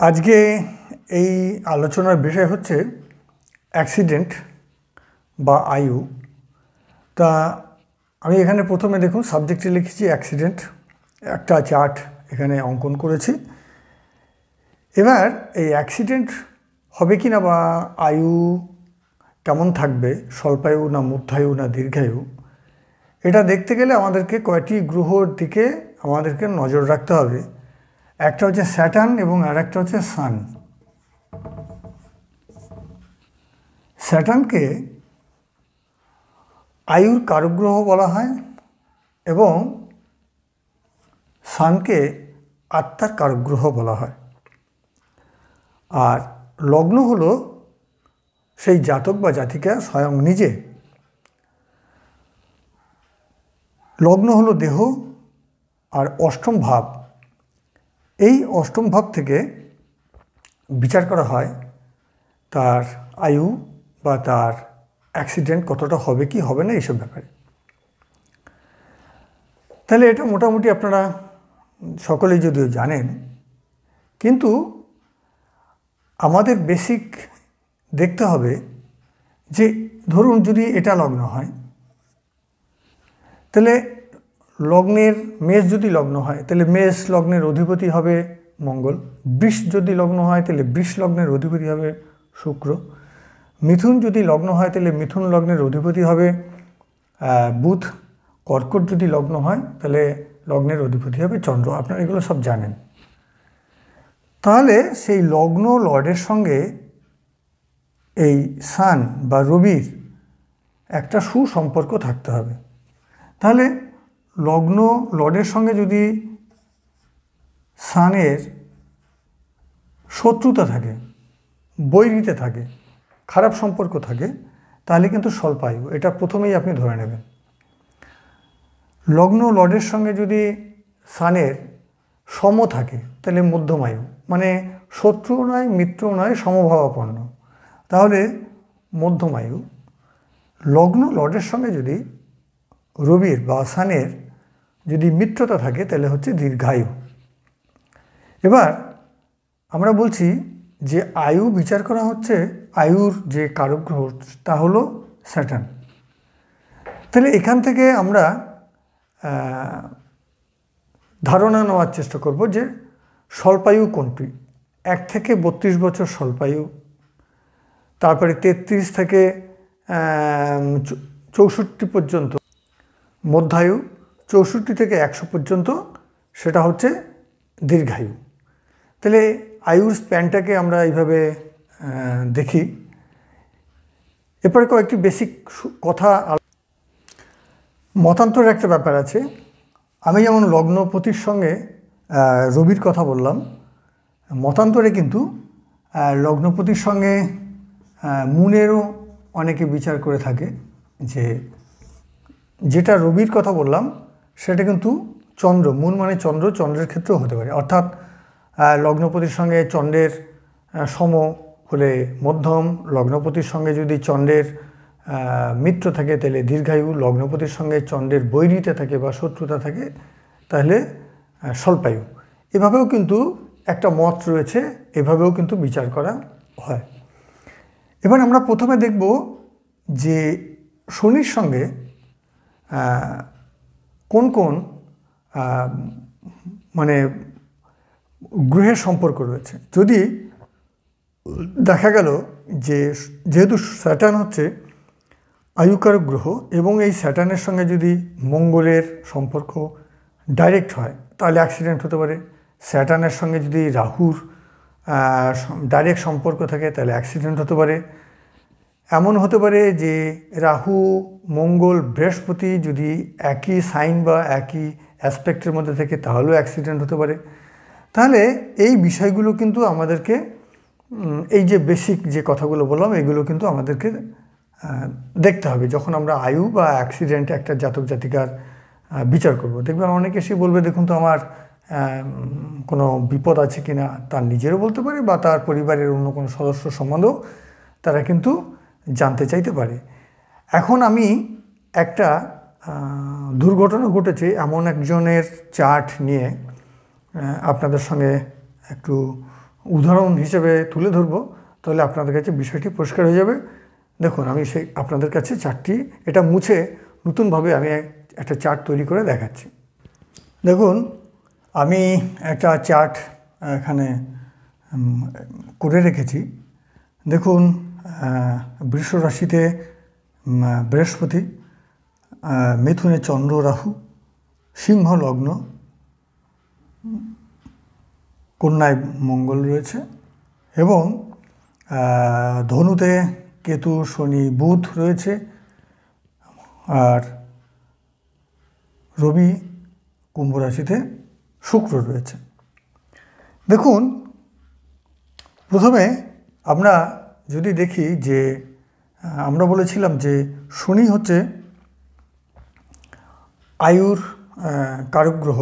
আজকে এই আলোচনার বিষয় হচ্ছে অ্যাক্সিডেন্ট বা আয়ু। তা আমি এখানে প্রথমে দেখুন সাবজেক্টে লিখেছি অ্যাক্সিডেন্ট, একটা চার্ট এখানে অঙ্কন করেছি। এবার এই অ্যাক্সিডেন্ট হবে কি না বা আয়ু কেমন থাকবে, স্বল্পায়ু না মধ্যায়ু না দীর্ঘায়ু, এটা দেখতে গেলে আমাদেরকে কয়টি গ্রহর দিকে আমাদেরকে নজর রাখতে হবে। একটা হচ্ছে স্যাটার্ন এবং আর একটা হচ্ছে সান। স্যাটার্নকে আয়ুর কারক গ্রহ বলা হয় এবং সানকে আত্মার কারক গ্রহ বলা হয়। আর লগ্ন হলো সেই জাতক বা জাতিকা স্বয়ং নিজে। লগ্ন হলো দেহ আর অষ্টম ভাব। এই অষ্টম ভাব থেকে বিচার করা হয় তার আয়ু বা তার অ্যাক্সিডেন্ট কতটা হবে কি হবে না এইসব ব্যাপারে। তাহলে এটা মোটামুটি আপনারা সকলেই যদিও জানেন, কিন্তু আমাদের বেসিক দেখতে হবে যে ধরুন যদি এটা লগ্ন হয়, তাহলে লগ্নের মেষ যদি লগ্ন হয় তাহলে মেষ লগ্নের অধিপতি হবে মঙ্গল। বৃষ যদি লগ্ন হয় তাহলে বৃষ লগ্নের অধিপতি হবে শুক্র। মিথুন যদি লগ্ন হয় তাহলে মিথুন লগ্নের অধিপতি হবে বুধ। কর্কট যদি লগ্ন হয় তাহলে লগ্নের অধিপতি হবে চন্দ্র। আপনারা এগুলো সব জানেন। তাহলে সেই লগ্ন লর্ডের সঙ্গে এই সান বা রবির একটা সুসম্পর্ক থাকতে হবে। তাহলে লগ্ন লর্ডের সঙ্গে যদি সানের শত্রুতা থাকে, বৈরিতে থাকে, খারাপ সম্পর্ক থাকে, তাহলে কিন্তু স্বল্পায়ু, এটা প্রথমেই আপনি ধরে নেবেন। লগ্ন লর্ডের সঙ্গে যদি সানের সম থাকে তাহলে মধ্যমায়ু, মানে শত্রুও নয় মিত্রও নয়, সমভাবাপন্ন, তাহলে মধ্যমায়ু। লগ্ন লর্ডের সঙ্গে যদি রবির বা সানের যদি মিত্রতা থাকে তাহলে হচ্ছে দীর্ঘায়ু। এবার আমরা বলছি যে আয়ু বিচার করা হচ্ছে, আয়ুর যে কারক গ্রহ তা হলো স্যাটার্ন। তাহলে এখান থেকে আমরা ধারণা নেওয়ার চেষ্টা করব যে স্বল্পায়ু কোনটি। 1 থেকে 32 বছর স্বল্পায়ু, তারপরে 33 থেকে 64 পর্যন্ত মধ্যায়ু, 64 থেকে 100 পর্যন্ত সেটা হচ্ছে দীর্ঘায়ু। তাহলে আয়ুর স্প্যানটাকে আমরা এইভাবে দেখি। এরপরে কয়েকটি বেসিক কথা। মতান্তরের একটা ব্যাপার আছে। আমি যেমন লগ্নপতির সঙ্গে রবির কথা বললাম, মতান্তরে কিন্তু লগ্নপতির সঙ্গে মুনেরও অনেকে বিচার করে থাকে, যে যেটা রবির কথা বললাম সেটা কিন্তু চন্দ্র, মুন মানে চন্দ্র, চন্দ্রের ক্ষেত্রেও হতে পারে। অর্থাৎ লগ্নপতির সঙ্গে চন্দ্রের সম হলে মধ্যম, লগ্নপতির সঙ্গে যদি চন্দ্রের মিত্র থাকে তাহলে দীর্ঘায়ু, লগ্নপতির সঙ্গে চন্দ্রের বৈরিতে থাকে বা শত্রুতা থাকে তাহলে স্বল্পায়ু। এভাবেও কিন্তু একটা মত রয়েছে, এভাবেও কিন্তু বিচার করা হয়। এবার আমরা প্রথমে দেখব যে শনির সঙ্গে কোন কোন মানে গ্রহের সম্পর্ক রয়েছে। যদি দেখা গেল যে যেহেতু স্যাটার্ন হচ্ছে আয়ুকারক গ্রহ এবং এই স্যাটার্নের সঙ্গে যদি মঙ্গলের সম্পর্ক ডাইরেক্ট হয় তাহলে অ্যাক্সিডেন্ট হতে পারে। স্যাটার্নের সঙ্গে যদি রাহুর ডাইরেক্ট সম্পর্ক থাকে তাহলে অ্যাক্সিডেন্ট হতে পারে। এমন হতে পারে যে রাহু, মঙ্গল, বৃহস্পতি যদি একই সাইন বা একই অ্যাসপেক্টের মধ্যে থাকে তাহলেও অ্যাক্সিডেন্ট হতে পারে। তাহলে এই বিষয়গুলো কিন্তু আমাদেরকে, এই যে বেসিক যে কথাগুলো বললাম এগুলো কিন্তু আমাদেরকে দেখতে হবে যখন আমরা আয়ু বা অ্যাক্সিডেন্টে একটা জাতক জাতিকার বিচার করব। দেখবেন অনেকে এসে বলবে দেখুন তো আমার কোনো বিপদ আছে কিনা, তার নিজেরও বলতে পারে বা তার পরিবারের অন্য কোনো সদস্য সম্বন্ধেও তারা কিন্তু জানতে চাইতে পারে। এখন আমি একটা দুর্ঘটনা ঘটেছে এমন একজনের চার্ট নিয়ে আপনাদের সঙ্গে একটু উদাহরণ হিসেবে তুলে ধরবো, তাহলে আপনাদের কাছে বিষয়টি পরিষ্কার হয়ে যাবে। দেখুন আমি আপনাদের কাছে চার্টটি এটা মুছে নতুনভাবে আমি একটা চার্ট তৈরি করে দেখাচ্ছি। দেখুন আমি একটা চার্ট এখানে করে রেখেছি। দেখুন বৃষ রাশিতে বৃহস্পতি, মিথুনে চন্দ্র রাহু, সিংহ লগ্ন, কন্যায় মঙ্গল রয়েছে এবং ধনুতে কেতু শনি বুধ রয়েছে, আর রবি কুম্ভ রাশিতে শুক্র রয়েছে। দেখুন প্রথমে আমরা যদি দেখি যে আমরা বলেছিলাম যে শনি হচ্ছে আয়ুর কারক গ্রহ,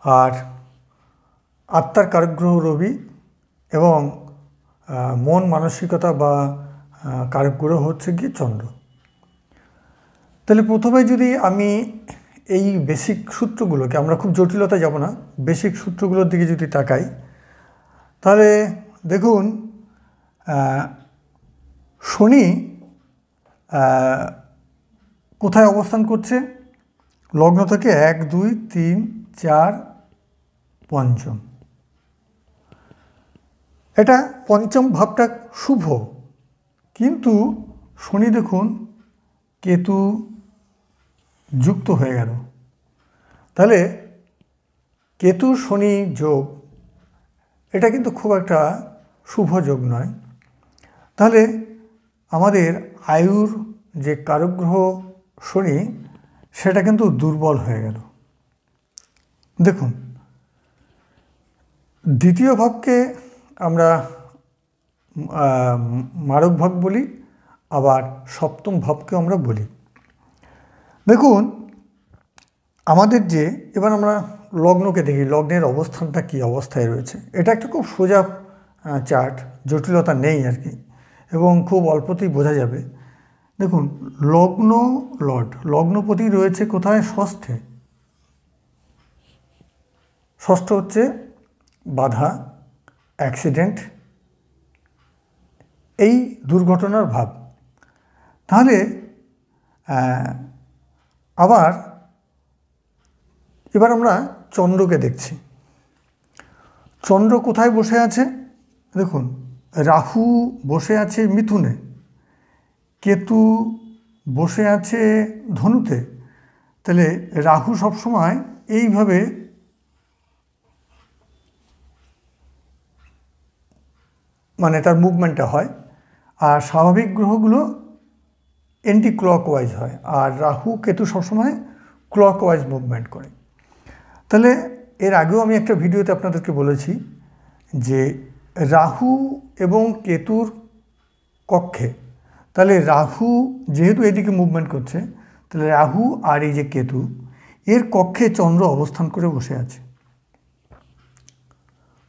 আর আত্মার কারক গ্রহ রবি, এবং মন মানসিকতা বা কারক গ্রহ হচ্ছে গিয়ে চন্দ্র। তাহলে প্রথমে যদি আমি এই বেসিক সূত্রগুলোকে, আমরা খুব জটিলতা যাব না, বেসিক সূত্রগুলোর দিকে যদি তাকাই, তাহলে দেখুন শনি কোথায় অবস্থান করছে? লগ্ন থেকে 1, 2, 3, 4, পঞ্চম। এটা পঞ্চম ভাবটা শুভ, কিন্তু শনি দেখুন কেতু যুক্ত হয়ে গেল। তাহলে কেতু শনি যোগ, এটা কিন্তু খুব একটা শুভ যোগ নয়। তাহলে আমাদের আয়ুর যে কারক গ্রহ শনি, সেটা কিন্তু দুর্বল হয়ে গেল। দেখুন দ্বিতীয় ভাবকে আমরা মারক ভাব বলি, আবার সপ্তম ভাবকে আমরা বলি। দেখুন আমাদের যে, এবার আমরা লগ্নকে দেখি, লগ্নের অবস্থানটা কি অবস্থায় রয়েছে। এটা একটা খুব সোজা চার্ট, জটিলতা নেই আর কি, এবং খুব অল্পতেই বোঝা যাবে। দেখুন লগ্ন লর্ড, লগ্নপতি রয়েছে কোথায়? ষষ্ঠে। ষষ্ঠ হচ্ছে বাধা, অ্যাক্সিডেন্ট, এই দুর্ঘটনার ভাব। তাহলে আবার এবার আমরা চন্দ্রকে দেখছি। চন্দ্র কোথায় বসে আছে? দেখুন রাহু বসে আছে মিথুনে, কেতু বসে আছে ধনুতে। তাহলে রাহু সবসময় এইভাবে মানে তার মুভমেন্টটা হয়, আর স্বাভাবিক গ্রহগুলো অ্যান্টি ক্লকওয়াইজ হয়, আর রাহু কেতু সবসময় ক্লকওয়াইজ মুভমেন্ট করে। তাহলে এর আগেও আমি একটা ভিডিওতে আপনাদেরকে বলেছি যে রাহু এবং কেতুর কক্ষে, তাহলে রাহু যেহেতু এদিকে মুভমেন্ট করছে, তাহলে রাহু আর এই যে কেতু, এর কক্ষে চন্দ্র অবস্থান করে বসে আছে।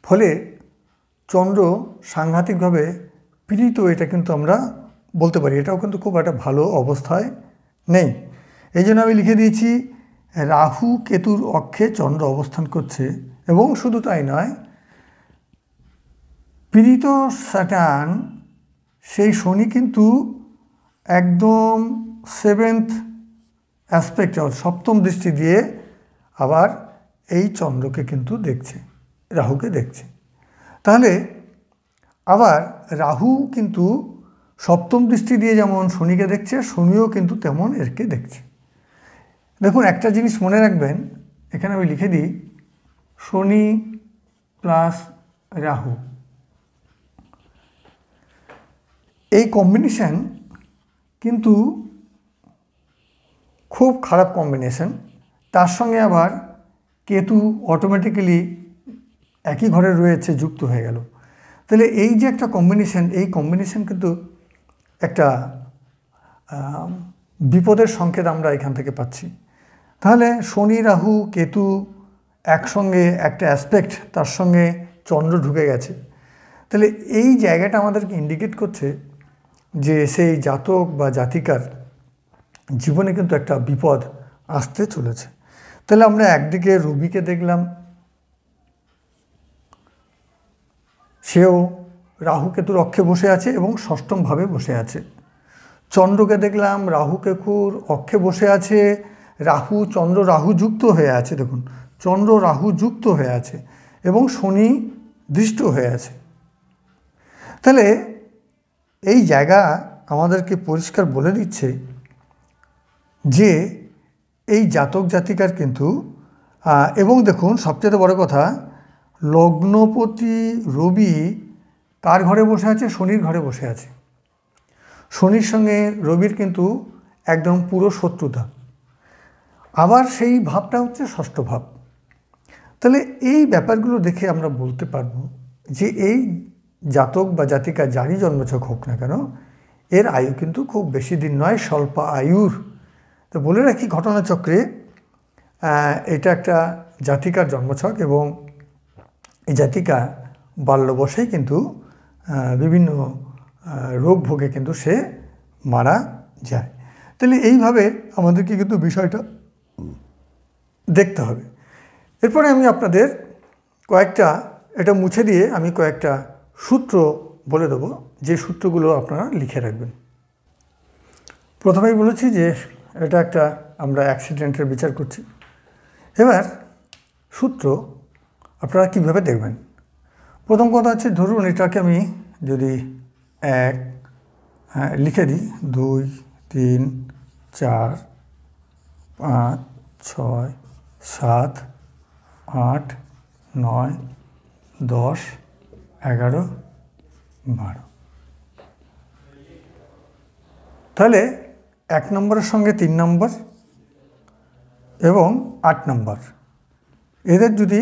ফলে চন্দ্র সাংঘাতিকভাবে পীড়িত, এটা কিন্তু আমরা বলতে পারি। এটাও কিন্তু খুব একটা ভালো অবস্থায় নেই। এই জন্য আমি লিখে দিয়েছি রাহু কেতুর অক্ষে চন্দ্র অবস্থান করছে, এবং শুধু তাই নয়, পীড়িত স্যাটার্ন সেই শনি কিন্তু একদম 7th অ্যাসপেক্ট, সপ্তম দৃষ্টি দিয়ে আবার এই চন্দ্রকে কিন্তু দেখছে, রাহুকে দেখছে। তাহলে আবার রাহু কিন্তু সপ্তম দৃষ্টি দিয়ে যেমন শনিকে দেখছে, শনিও কিন্তু তেমন এরকে দেখছে। দেখুন একটা জিনিস মনে রাখবেন, এখানে আমি লিখে দিই শনি প্লাস রাহু, এই কম্বিনেশন কিন্তু খুব খারাপ কম্বিনেশন। তার সঙ্গে আবার কেতু অটোমেটিক্যালি একই ঘরে রয়েছে, যুক্ত হয়ে গেল। তাহলে এই যে একটা কম্বিনেশন, এই কম্বিনেশন কিন্তু একটা বিপদের সংকেত আমরা এখান থেকে পাচ্ছি। তাহলে শনি রাহু কেতু একসঙ্গে একটা অ্যাসপেক্ট, তার সঙ্গে চন্দ্র ঢুকে গেছে। তাহলে এই জায়গাটা আমাদেরকে ইন্ডিকেট করছে যে সেই জাতক বা জাতিকার জীবনে কিন্তু একটা বিপদ আসতে চলেছে। তাহলে আমরা একদিকে রবিকে দেখলাম, সেও রাহু কেতুর অক্ষে বসে আছে এবং ষষ্ঠমভাবে বসে আছে। চন্দ্রকে দেখলাম রাহু কেতুর অক্ষে বসে আছে, চন্দ্র রাহু যুক্ত হয়ে আছে, দেখুন চন্দ্র রাহু যুক্ত হয়ে আছে এবং শনি দৃষ্ট হয়ে আছে। তাহলে এই জায়গা আমাদেরকে পরিষ্কার বলে দিচ্ছে যে এই জাতক জাতিকার কিন্তু এবং দেখুন সবচেয়ে বড় কথা, লগ্নপতি রবি কার ঘরে বসে আছে? শনির ঘরে বসে আছে। শনির সঙ্গে রবির কিন্তু একদম পুরো শত্রুতা, আবার সেই ভাবটা হচ্ছে ষষ্ঠ ভাব। তাহলে এই ব্যাপারগুলো দেখে আমরা বলতে পারবো যে এই জাতক বা জাতিকা যারই জন্মছক হোক না কেন, এর আয়ু কিন্তু খুব বেশি দিন নয়, স্বল্প আয়ুর। তো বলে রাখি ঘটনাচক্রে এটা একটা জাতিকার জন্মছক এবং এই জাতিকা বাল্যবশেই কিন্তু বিভিন্ন রোগ ভোগে কিন্তু সে মারা যায়। তাহলে এইভাবে আমাদেরকে কিন্তু বিষয়টা দেখতে হবে। এরপরে আমি আপনাদের এটা মুছে দিয়ে আমি কয়েকটা সূত্র বলে দেবো, যে সূত্রগুলো আপনারা লিখে রাখবেন। প্রথমেই বলেছি যে এটা একটা আমরা অ্যাক্সিডেন্টের বিচার করছি। এবার সূত্র আপনারা কীভাবে দেখবেন। প্রথম কথা হচ্ছে, ধরুন এটাকে আমি যদি লিখে দিই 2, 3, 4, 5, 6, 7, 8, 9, 10, 11, 12। তাহলে 1 নম্বরের সঙ্গে 3 নম্বর এবং 8 নম্বর এদের যদি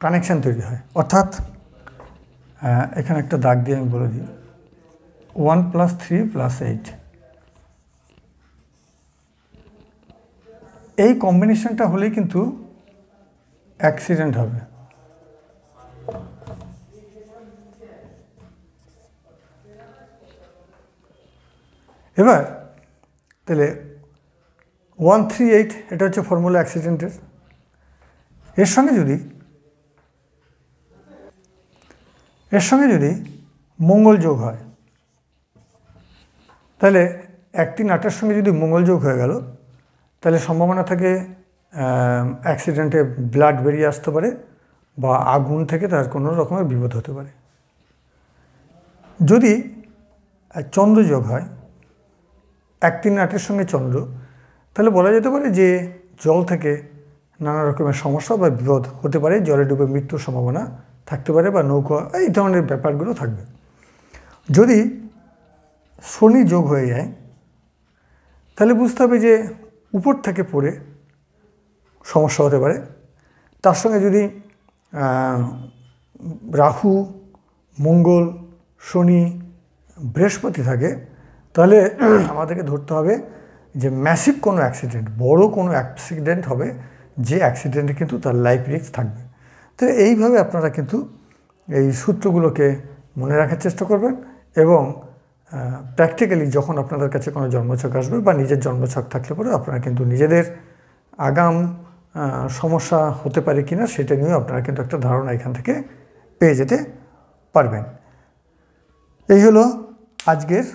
কানেকশান তৈরি হয়, অর্থাৎ এখানে একটা দাগ দিয়ে আমি বলে দিই 1 + 3 + 8, এই কম্বিনেশনটা হলেই কিন্তু অ্যাক্সিডেন্ট হবে। এবার তাহলে 138 এটা হচ্ছে ফর্মুলা অ্যাক্সিডেন্টের। এর সঙ্গে যদি মঙ্গল যোগ হয়, তাহলে 1, 3, 8-এর সঙ্গে যদি মঙ্গল যোগ হয়ে গেল, তাহলে সম্ভাবনা থাকে অ্যাক্সিডেন্টে ব্লাড বেরিয়ে আসতে পারে বা আগুন থেকে তার কোনো রকমের বিপদ হতে পারে। যদি চন্দ্র যোগ হয় 1, 3, 8-এর সঙ্গে চন্দ্র, তাহলে বলা যেতে পারে যে জল থেকে নানা রকমের সমস্যা বা বিপদ হতে পারে, জলে ডুবে মৃত্যুর সম্ভাবনা থাকতে পারে বা নৌকা, এই ধরনের ব্যাপারগুলো থাকবে। যদি শনি যোগ হয়ে যায়, তাহলে বুঝতে হবে যে উপর থেকে পড়ে সমস্যা হতে পারে। তার সঙ্গে যদি রাহু, মঙ্গল, শনি, বৃহস্পতি থাকে, তাহলে আমাদেরকে ধরতে হবে যে ম্যাসিভ কোনো অ্যাক্সিডেন্ট, বড় কোনো অ্যাক্সিডেন্ট হবে, যে অ্যাক্সিডেন্টে কিন্তু তার লাইফ রিস্ক থাকবে। তো এইভাবে আপনারা কিন্তু এই সূত্রগুলোকে মনে রাখার চেষ্টা করবেন এবং প্র্যাকটিক্যালি যখন আপনাদের কাছে কোনো জন্মছক আসবে বা নিজের জন্মছক থাকলে পরে আপনারা কিন্তু নিজেদের আগাম সমস্যা হতে পারে কিনা সেটা নিয়েও আপনারা কিন্তু একটা ধারণা এখান থেকে পেয়ে যেতে পারবেন। এই হলো আজকের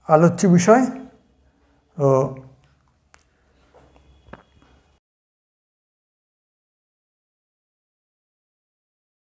আলোচ্য বিষয়। ও